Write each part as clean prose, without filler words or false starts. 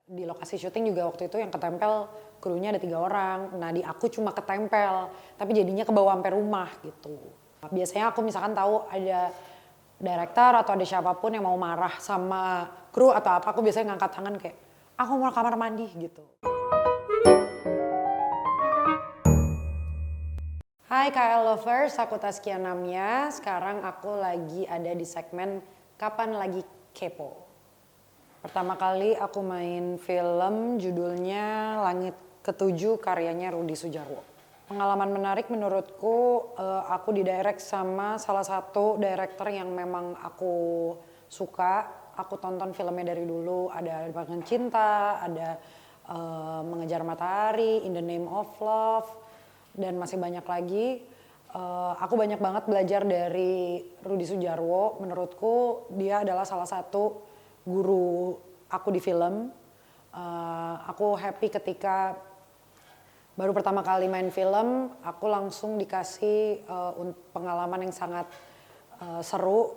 Di lokasi syuting juga waktu itu yang ketempel krunya ada 3 orang. Nah di aku cuma ketempel, tapi jadinya kebawa sampai rumah gitu. Biasanya aku misalkan tahu ada director atau ada siapapun yang mau marah sama kru atau apa, aku biasanya ngangkat tangan kayak, aku mau kamar mandi gitu. Hai KL Lovers, aku Taskia Namya. Sekarang aku lagi ada di segmen Kapan Lagi Kepo. Pertama kali aku main film judulnya Langit Ketujuh karyanya Rudi Sudjarwo. Pengalaman menarik menurutku, aku didirect sama salah satu director yang memang aku suka. Aku tonton filmnya dari dulu, ada Bangun Cinta, ada Mengejar Matahari, In the Name of Love, dan masih banyak lagi. Aku banyak banget belajar dari Rudi Sudjarwo. Menurutku dia adalah salah satu guru aku di film. Aku happy ketika baru pertama kali main film, aku langsung dikasih pengalaman yang sangat seru,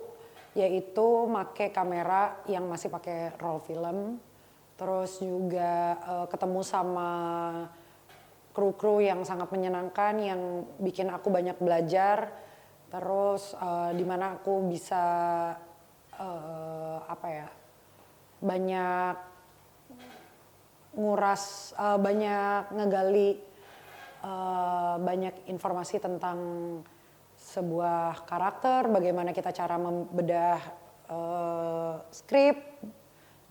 yaitu make kamera yang masih pakai roll film. Terus juga ketemu sama kru-kru yang sangat menyenangkan, yang bikin aku banyak belajar. Terus dimana aku bisa banyak nguras, banyak ngegali banyak informasi tentang sebuah karakter, bagaimana kita cara membedah skrip,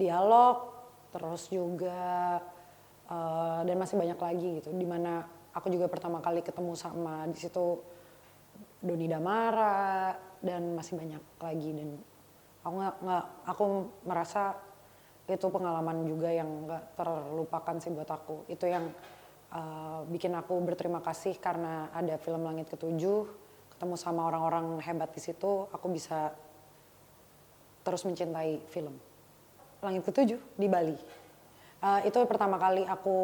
dialog, terus juga dan masih banyak lagi gitu. Dimana aku juga pertama kali ketemu sama di situ Doni Damara dan masih banyak lagi, dan aku merasa itu pengalaman juga yang gak terlupakan sih buat aku. Itu yang bikin aku berterima kasih karena ada film Langit Ketujuh, ketemu sama orang-orang hebat di situ, aku bisa terus mencintai film. Langit Ketujuh di Bali. Itu pertama kali aku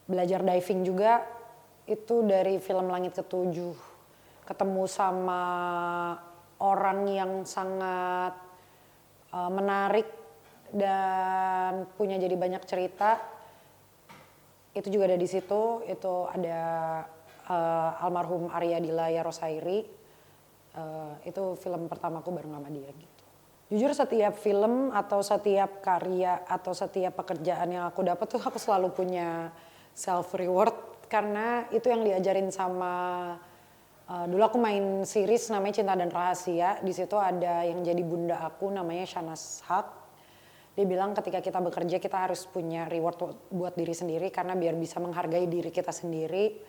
belajar diving juga, itu dari film Langit Ketujuh. Ketemu sama orang yang sangat menarik dan punya jadi banyak cerita. Itu juga ada di situ. Itu ada almarhum Arya Dila Rosairi. Itu film pertamaku bareng sama dia gitu. Jujur setiap film atau setiap karya atau setiap pekerjaan yang aku dapat tuh aku selalu punya self reward, karena itu yang diajarin sama dulu aku main series namanya Cinta dan Rahasia. Di situ ada yang jadi bunda aku namanya Shanas Haq. Dia bilang ketika kita bekerja kita harus punya reward buat diri sendiri karena biar bisa menghargai diri kita sendiri.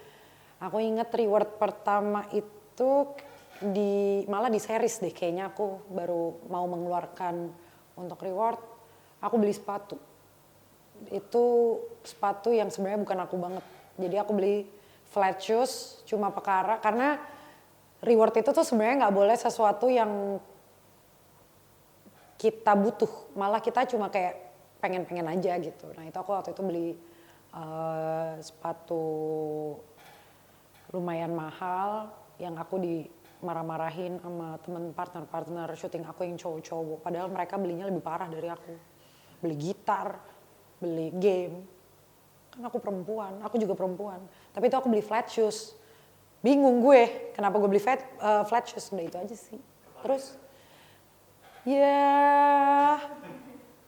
Aku inget reward pertama itu malah di series deh kayaknya, aku baru mau mengeluarkan untuk reward. Aku beli sepatu. Itu sepatu yang sebenarnya bukan aku banget. Jadi aku beli flat shoes cuma perkara karena reward itu tuh sebenarnya nggak boleh sesuatu yang kita butuh, malah kita cuma kayak pengen-pengen aja gitu. Nah itu aku waktu itu beli sepatu lumayan mahal yang aku dimarah-marahin sama temen partner syuting aku yang cowok-cowok. Padahal mereka belinya lebih parah dari aku. Beli gitar, beli game. Kan aku perempuan, aku juga perempuan. Tapi itu aku beli flat shoes. Bingung gue, kenapa gue beli flat shoes, udah itu aja sih. Terus ya,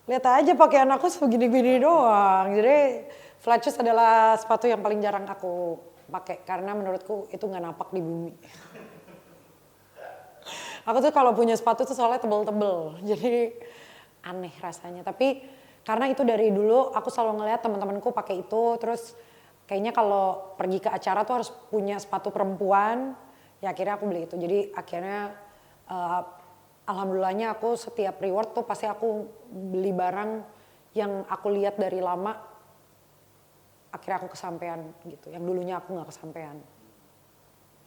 lihat aja pakaian aku segini-gini doang. Jadi flat shoes adalah sepatu yang paling jarang aku pakai karena menurutku itu nggak napak di bumi. Aku tuh kalau punya sepatu tuh soalnya tebel-tebel, jadi aneh rasanya. Tapi karena itu dari dulu aku selalu ngeliat teman-temanku pakai itu, terus kayaknya kalau pergi ke acara tuh harus punya sepatu perempuan. Ya akhirnya aku beli itu. Jadi akhirnya alhamdulillahnya aku setiap reward tuh pasti aku beli barang yang aku lihat dari lama, akhirnya aku kesampean gitu, yang dulunya aku nggak kesampean.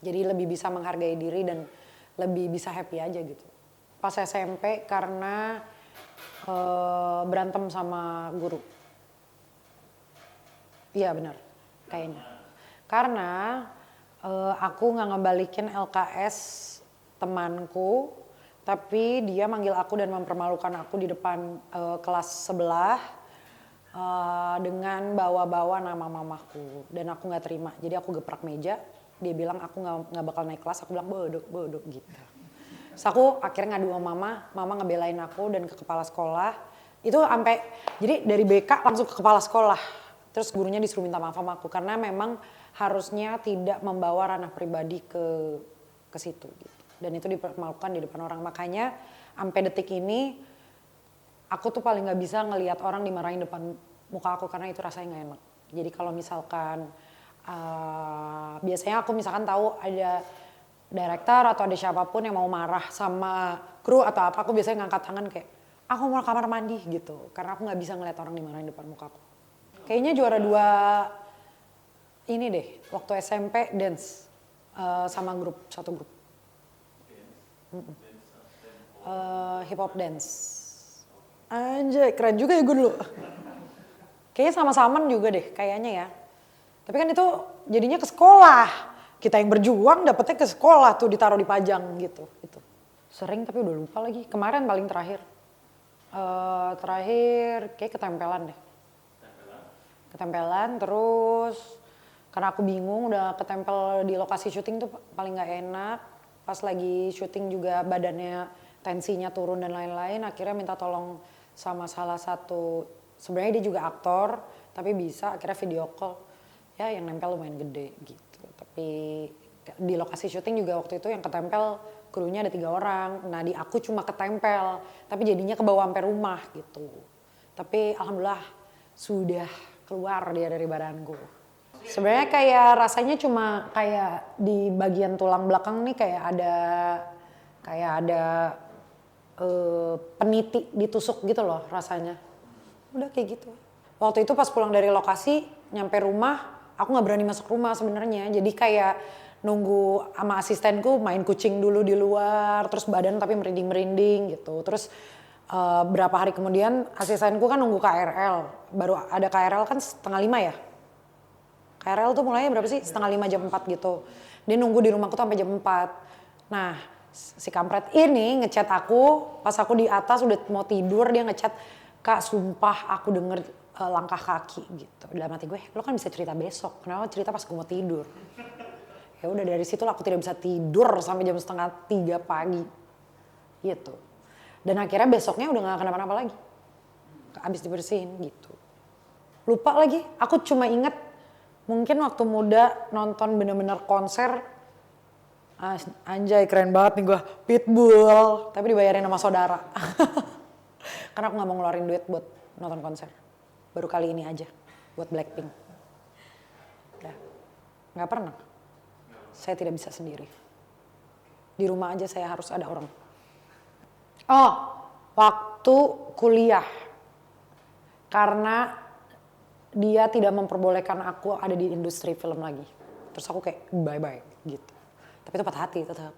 Jadi lebih bisa menghargai diri dan lebih bisa happy aja gitu. Pas SMP karena berantem sama guru. Iya benar, kayaknya. Karena aku nggak ngebalikin LKS temanku, tapi dia manggil aku dan mempermalukan aku di depan kelas sebelah. dengan bawa-bawa nama mamaku dan aku nggak terima. Jadi aku geprak meja, dia bilang aku nggak bakal naik kelas, aku bilang bodoh gitu. Terus aku akhirnya ngadu sama mama ngebelain aku dan ke kepala sekolah. Itu sampai, jadi dari BK langsung ke kepala sekolah. Terus gurunya disuruh minta maaf sama aku karena memang harusnya tidak membawa ranah pribadi ke situ gitu. Dan itu dipermalukan di depan orang. Makanya sampai detik ini aku tuh paling nggak bisa ngelihat orang dimarahin depan muka aku karena itu rasanya nggak enak. Jadi kalau misalkan biasanya aku misalkan tahu ada director atau ada siapapun yang mau marah sama kru atau apa, aku biasanya ngangkat tangan kayak aku mau kamar mandi gitu karena aku nggak bisa ngeliat orang dimarahin depan muka aku. Kayaknya juara 2 ini deh waktu SMP dance sama satu grup hip hop dance. Anjay keren juga ya gue dulu. Kayaknya sama-saman juga deh kayaknya ya. Tapi kan itu jadinya ke sekolah. Kita yang berjuang dapetnya ke sekolah tuh ditaruh di pajang gitu. Sering tapi udah lupa lagi. Kemarin paling terakhir. Terakhir kayak ketempelan deh. Ketempelan terus karena aku bingung udah ketempel di lokasi syuting tuh paling gak enak. Pas lagi syuting juga badannya tensinya turun dan lain-lain. Akhirnya minta tolong sama salah satu, sebenarnya dia juga aktor tapi bisa akhirnya video call. Ya yang nempel lumayan gede gitu. Tapi di lokasi syuting juga waktu itu yang ketempel krunya ada 3 orang. Nah di aku cuma ketempel, tapi jadinya ke bawah sampai rumah gitu. Tapi alhamdulillah sudah keluar dia dari badanku. Sebenarnya kayak rasanya cuma kayak di bagian tulang belakang nih kayak ada peniti ditusuk gitu loh rasanya. Udah kayak gitu. Waktu itu pas pulang dari lokasi nyampe rumah aku nggak berani masuk rumah sebenarnya, jadi kayak nunggu sama asistenku main kucing dulu di luar, terus badan tapi merinding-merinding gitu. Terus berapa hari kemudian asistenku kan nunggu KRL, baru ada KRL kan 4:30 ya. KRL tuh mulainya berapa sih? 4:30 jam 4 gitu. Dia nunggu di rumahku tuh sampai jam 4. Nah si kampret ini ngechat aku pas aku di atas udah mau tidur, dia ngechat, "Kak sumpah aku denger langkah kaki," gitu. Dalam hati gue, lo kan bisa cerita besok, kenapa cerita pas gue mau tidur? Ya udah dari situ aku tidak bisa tidur sampai jam 2:30 pagi gitu. Dan akhirnya besoknya udah gak kenapa-napa lagi, abis dibersihin gitu. Lupa lagi, aku cuma inget mungkin waktu muda nonton bener-bener konser, anjay keren banget nih gue, Pitbull, tapi dibayarin sama saudara. Karena aku gak mau ngeluarin duit buat nonton konser. Baru kali ini aja buat Blackpink. Udah. Gak pernah. Saya tidak bisa sendiri. Di rumah aja saya harus ada orang. Oh, waktu kuliah. Karena dia tidak memperbolehkan aku ada di industri film lagi. Terus aku kayak bye-bye gitu. Tapi itu patah hati tetap.